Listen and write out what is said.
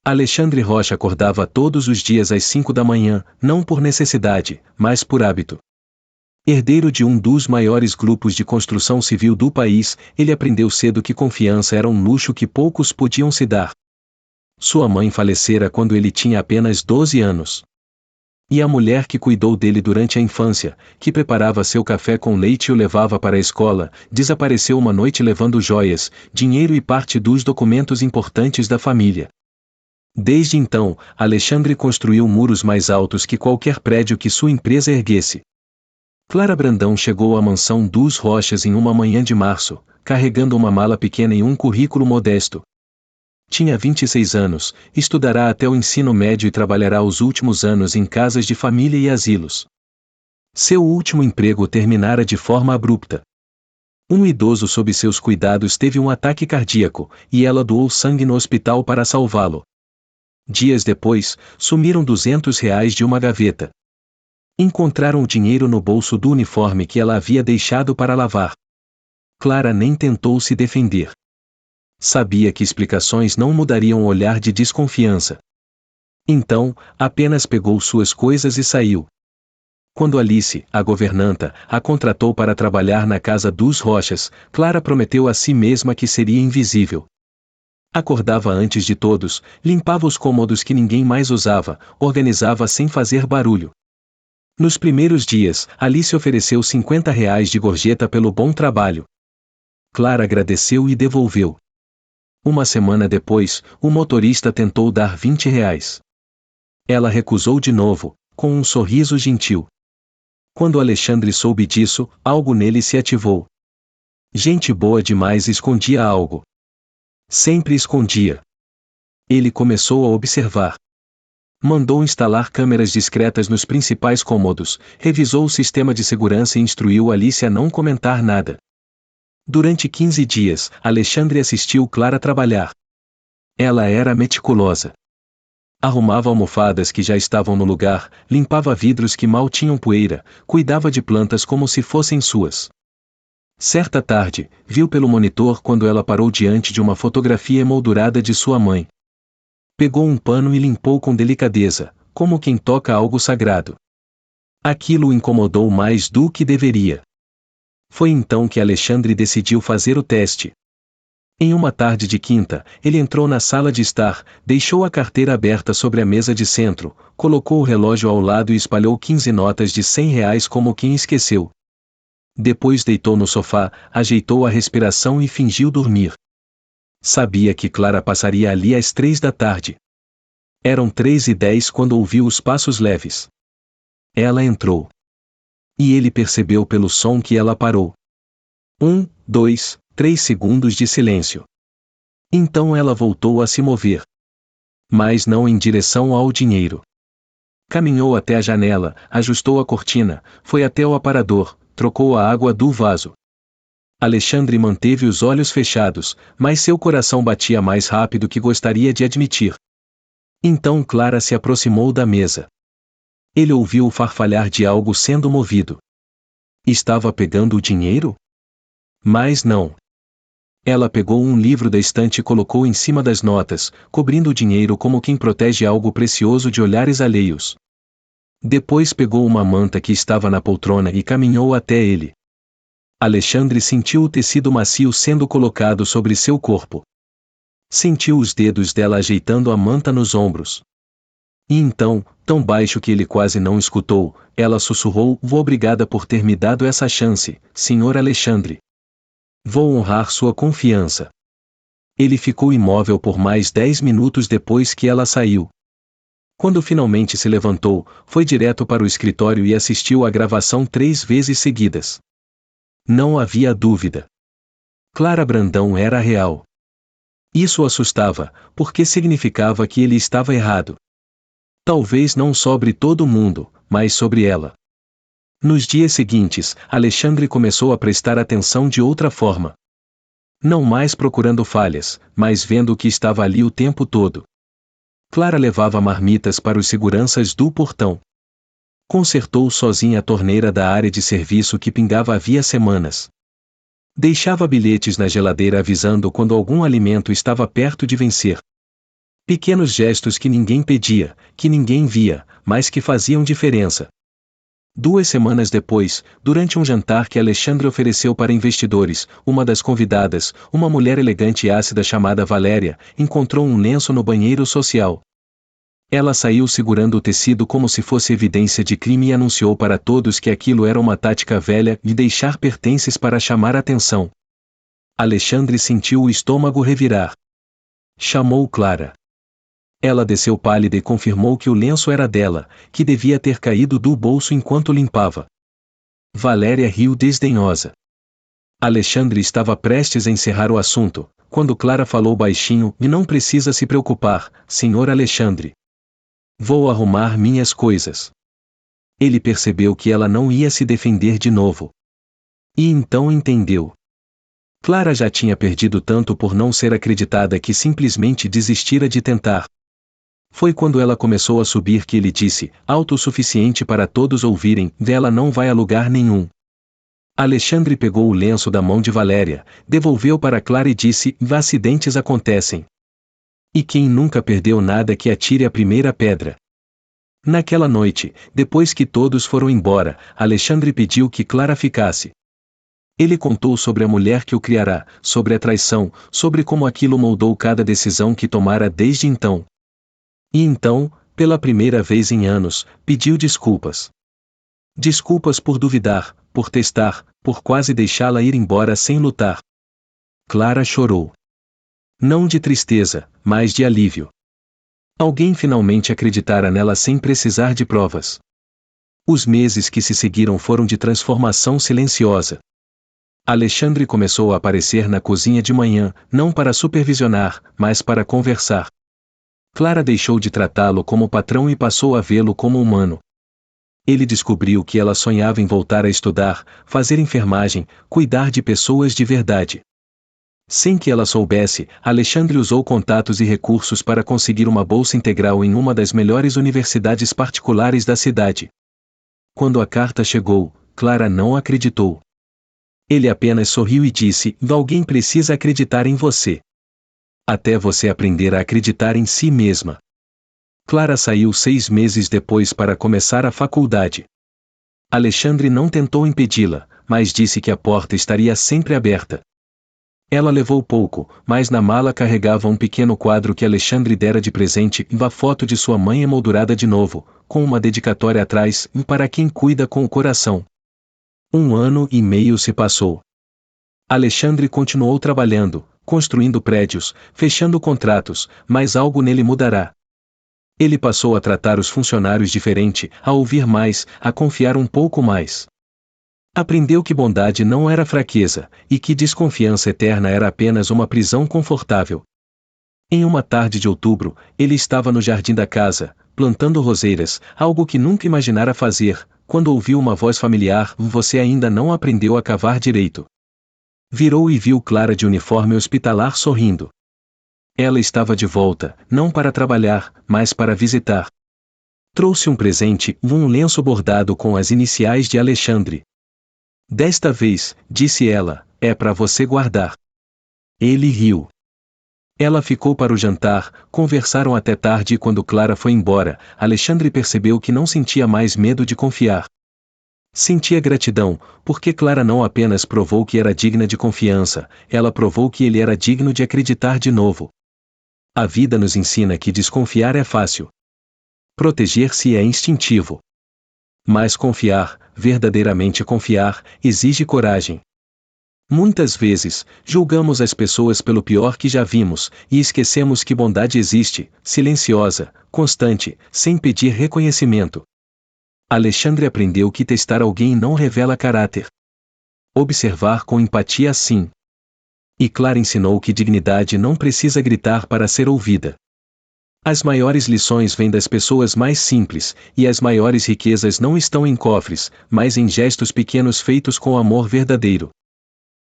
Alexandre Rocha acordava todos os dias às 5 da manhã, não por necessidade, mas por hábito. Herdeiro de um dos maiores grupos de construção civil do país, ele aprendeu cedo que confiança era um luxo que poucos podiam se dar. Sua mãe falecera quando ele tinha apenas 12 anos. E a mulher que cuidou dele durante a infância, que preparava seu café com leite e o levava para a escola, desapareceu uma noite levando joias, dinheiro e parte dos documentos importantes da família. Desde então, Alexandre construiu muros mais altos que qualquer prédio que sua empresa erguesse. Clara Brandão chegou à mansão dos Rochas em uma manhã de março, carregando uma mala pequena e um currículo modesto. Tinha 26 anos, estudará até o ensino médio e trabalhará os últimos anos em casas de família e asilos. Seu último emprego terminara de forma abrupta. Um idoso sob seus cuidados teve um ataque cardíaco, e ela doou sangue no hospital para salvá-lo. Dias depois, sumiram R$ 200 de uma gaveta. Encontraram o dinheiro no bolso do uniforme que ela havia deixado para lavar. Clara nem tentou se defender. Sabia que explicações não mudariam o olhar de desconfiança. Então, apenas pegou suas coisas e saiu. Quando Alice, a governanta, a contratou para trabalhar na casa dos Rochas, Clara prometeu a si mesma que seria invisível. Acordava antes de todos, limpava os cômodos que ninguém mais usava, organizava sem fazer barulho. Nos primeiros dias, Alice ofereceu R$ 50 de gorjeta pelo bom trabalho. Clara agradeceu e devolveu. Uma semana depois, o motorista tentou dar R$ 20. Ela recusou de novo, com um sorriso gentil. Quando Alexandre soube disso, algo nele se ativou. Gente boa demais escondia algo. Sempre escondia. Ele começou a observar. Mandou instalar câmeras discretas nos principais cômodos, revisou o sistema de segurança e instruiu Alice a não comentar nada. Durante 15 dias, Alexandre assistiu Clara trabalhar. Ela era meticulosa. Arrumava almofadas que já estavam no lugar, limpava vidros que mal tinham poeira, cuidava de plantas como se fossem suas. Certa tarde, viu pelo monitor quando ela parou diante de uma fotografia emoldurada de sua mãe. Pegou um pano e limpou com delicadeza, como quem toca algo sagrado. Aquilo o incomodou mais do que deveria. Foi então que Alexandre decidiu fazer o teste. Em uma tarde de quinta, ele entrou na sala de estar, deixou a carteira aberta sobre a mesa de centro, colocou o relógio ao lado e espalhou 15 notas de R$ 100 como quem esqueceu. Depois deitou no sofá, ajeitou a respiração e fingiu dormir. Sabia que Clara passaria ali às 3 da tarde. Eram 3h10 quando ouviu os passos leves. Ela entrou. E ele percebeu pelo som que ela parou. 1, 2, 3 segundos de silêncio. Então ela voltou a se mover. Mas não em direção ao dinheiro. Caminhou até a janela, ajustou a cortina, foi até o aparador, trocou a água do vaso. Alexandre manteve os olhos fechados, mas seu coração batia mais rápido que gostaria de admitir. Então Clara se aproximou da mesa. Ele ouviu o farfalhar de algo sendo movido. Estava pegando o dinheiro? Mas não. Ela pegou um livro da estante e colocou em cima das notas, cobrindo o dinheiro como quem protege algo precioso de olhares alheios. Depois pegou uma manta que estava na poltrona e caminhou até ele. Alexandre sentiu o tecido macio sendo colocado sobre seu corpo. Sentiu os dedos dela ajeitando a manta nos ombros. E então, tão baixo que ele quase não escutou, ela sussurrou: "Vou obrigada por ter me dado essa chance, Sr. Alexandre. Vou honrar sua confiança." Ele ficou imóvel por mais 10 minutos depois que ela saiu. Quando finalmente se levantou, foi direto para o escritório e assistiu à gravação 3 vezes seguidas. Não havia dúvida. Clara Brandão era real. Isso o assustava, porque significava que ele estava errado. Talvez não sobre todo mundo, mas sobre ela. Nos dias seguintes, Alexandre começou a prestar atenção de outra forma. Não mais procurando falhas, mas vendo o que estava ali o tempo todo. Clara levava marmitas para os seguranças do portão. Consertou sozinha a torneira da área de serviço que pingava havia semanas. Deixava bilhetes na geladeira avisando quando algum alimento estava perto de vencer. Pequenos gestos que ninguém pedia, que ninguém via, mas que faziam diferença. 2 semanas depois, durante um jantar que Alexandre ofereceu para investidores, uma das convidadas, uma mulher elegante e ácida chamada Valéria, encontrou um lenço no banheiro social. Ela saiu segurando o tecido como se fosse evidência de crime e anunciou para todos que aquilo era uma tática velha de deixar pertences para chamar atenção. Alexandre sentiu o estômago revirar. Chamou Clara. Ela desceu pálida e confirmou que o lenço era dela, que devia ter caído do bolso enquanto limpava. Valéria riu desdenhosa. Alexandre estava prestes a encerrar o assunto, quando Clara falou baixinho: "E não precisa se preocupar, senhor Alexandre. Vou arrumar minhas coisas." Ele percebeu que ela não ia se defender de novo. E então entendeu. Clara já tinha perdido tanto por não ser acreditada que simplesmente desistira de tentar. Foi quando ela começou a subir que ele disse, alto o suficiente para todos ouvirem: "Ela não vai a lugar nenhum." Alexandre pegou o lenço da mão de Valéria, devolveu para Clara e disse: "Acidentes acontecem. E quem nunca perdeu nada que atire a primeira pedra." Naquela noite, depois que todos foram embora, Alexandre pediu que Clara ficasse. Ele contou sobre a mulher que o criará, sobre a traição, sobre como aquilo moldou cada decisão que tomara desde então. E então, pela primeira vez em anos, pediu desculpas. Desculpas por duvidar, por testar, por quase deixá-la ir embora sem lutar. Clara chorou. Não de tristeza, mas de alívio. Alguém finalmente acreditara nela sem precisar de provas. Os meses que se seguiram foram de transformação silenciosa. Alexandre começou a aparecer na cozinha de manhã, não para supervisionar, mas para conversar. Clara deixou de tratá-lo como patrão e passou a vê-lo como humano. Ele descobriu que ela sonhava em voltar a estudar, fazer enfermagem, cuidar de pessoas de verdade. Sem que ela soubesse, Alexandre usou contatos e recursos para conseguir uma bolsa integral em uma das melhores universidades particulares da cidade. Quando a carta chegou, Clara não acreditou. Ele apenas sorriu e disse: "Alguém precisa acreditar em você. Até você aprender a acreditar em si mesma." Clara saiu 6 meses depois para começar a faculdade. Alexandre não tentou impedi-la, mas disse que a porta estaria sempre aberta. Ela levou pouco, mas na mala carregava um pequeno quadro que Alexandre dera de presente e a foto de sua mãe emoldurada de novo, com uma dedicatória atrás: "Para quem cuida com o coração." 1 ano e meio se passou. Alexandre continuou trabalhando, construindo prédios, fechando contratos, mas algo nele mudará. Ele passou a tratar os funcionários diferente, a ouvir mais, a confiar um pouco mais. Aprendeu que bondade não era fraqueza, e que desconfiança eterna era apenas uma prisão confortável. Em uma tarde de outubro, ele estava no jardim da casa, plantando roseiras, algo que nunca imaginara fazer, quando ouviu uma voz familiar: "Você ainda não aprendeu a cavar direito." Virou e viu Clara de uniforme hospitalar sorrindo. Ela estava de volta, não para trabalhar, mas para visitar. Trouxe um presente, um lenço bordado com as iniciais de Alexandre. "Desta vez," disse ela, "é para você guardar." Ele riu. Ela ficou para o jantar, conversaram até tarde e quando Clara foi embora, Alexandre percebeu que não sentia mais medo de confiar. Sentia gratidão, porque Clara não apenas provou que era digna de confiança, ela provou que ele era digno de acreditar de novo. A vida nos ensina que desconfiar é fácil. Proteger-se é instintivo. Mas confiar, verdadeiramente confiar, exige coragem. Muitas vezes, julgamos as pessoas pelo pior que já vimos, e esquecemos que bondade existe, silenciosa, constante, sem pedir reconhecimento. Alexandre aprendeu que testar alguém não revela caráter. Observar com empatia sim. E Clara ensinou que dignidade não precisa gritar para ser ouvida. As maiores lições vêm das pessoas mais simples, e as maiores riquezas não estão em cofres, mas em gestos pequenos feitos com amor verdadeiro.